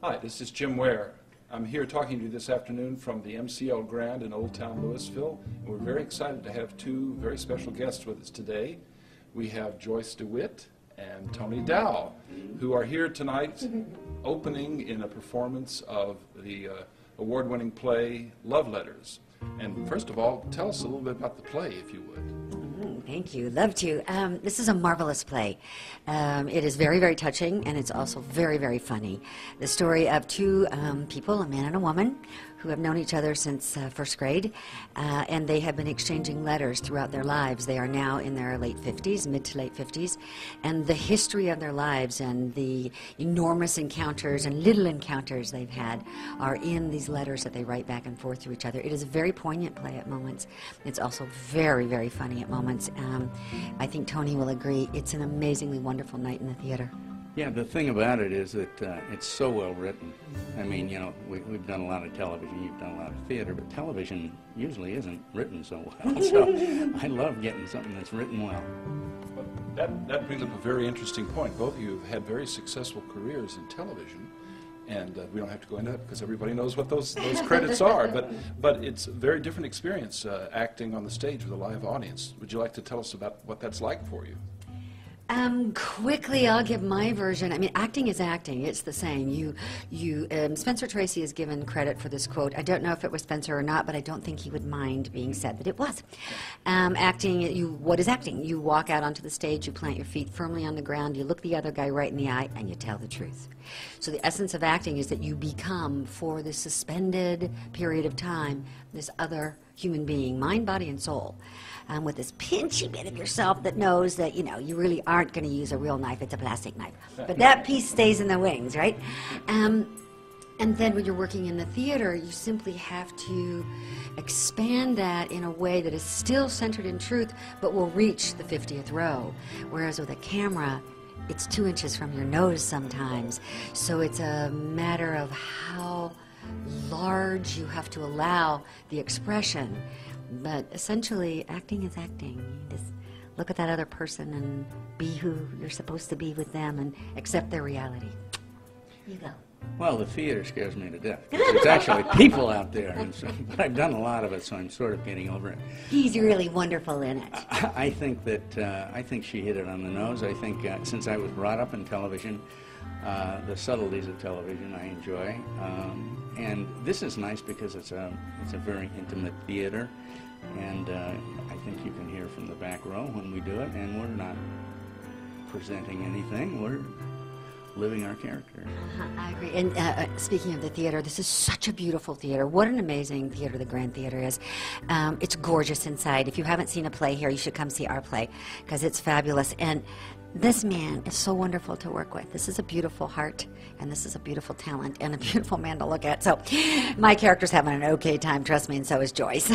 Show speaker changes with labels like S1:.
S1: Hi, this is Jim Ware. I'm here talking to you this afternoon from the MCL Grand in Old Town Louisville. And we're very excited to have two very special guests with us today. We have Joyce Dewitt and Tony Dow, who are here tonight opening in a performance of the award-winning play Love Letters. And first of all, tell us a little bit about the play, if you would.
S2: Thank you. Love to. This is a marvelous play. It is very, very touching, and it's also very, very funny. The story of two people, a man and a woman, who have known each other since first grade, and they have been exchanging letters throughout their lives. They are now in their late 50s, mid to late 50s, and the history of their lives and the enormous encounters and little encounters they've had are in these letters that they write back and forth to each other. It is a very poignant play at moments. It's also very, very funny at moments. I think Tony will agree. It's an amazingly wonderful night in the theater.
S3: Yeah, the thing about it is that it's so well written. I mean, you know, we've done a lot of television, you've done a lot of theater, but television usually isn't written so well. So I love getting something that's written well.
S1: That brings up a very interesting point. Both of you have had very successful careers in television, and we don't have to go into that because everybody knows what those credits are. But it's a very different experience acting on the stage with a live audience. Would you like to tell us about what that's like for you?
S2: Quickly, I'll give my version. I mean, acting is acting. It's the same. Spencer Tracy is given credit for this quote. I don't know if it was Spencer or not, but I don't think he would mind being said that it was. Acting, what is acting? You walk out onto the stage, you plant your feet firmly on the ground, you look the other guy right in the eye, and you tell the truth. So the essence of acting is that you become, for this suspended period of time, this other human being, mind, body, and soul. With this pinchy bit of yourself that knows that, you know, you really aren't going to use a real knife, it's a plastic knife. But that piece stays in the wings, right? And then when you're working in the theater, you simply have to expand that in a way that is still centered in truth, but will reach the 50th row. Whereas with a camera, it's 2 inches from your nose sometimes. So it's a matter of how large you have to allow the expression. But essentially, acting is acting. You just look at that other person and be who you're supposed to be with them and accept their reality. You go.
S3: Well, the theater scares me to death. There's actually people out there, and so, but I've done a lot of it, so I'm sort of getting over it.
S2: He's really wonderful in it.
S3: I think she hit it on the nose. I think since I was brought up in television, the subtleties of television I enjoy, and this is nice because it's a very intimate theater, and I think you can hear from the back row when we do it, and we're not presenting anything, we're living our character.
S2: I agree. And speaking of the theater, this is such a beautiful theater. What an amazing theater the Grand Theater is. It's gorgeous inside. If you haven't seen a play here, you should come see our play because it's fabulous. And this man is so wonderful to work with. This is a beautiful heart, and this is a beautiful talent, and a beautiful man to look at. So my character's having an okay time, trust me, and so is Joyce.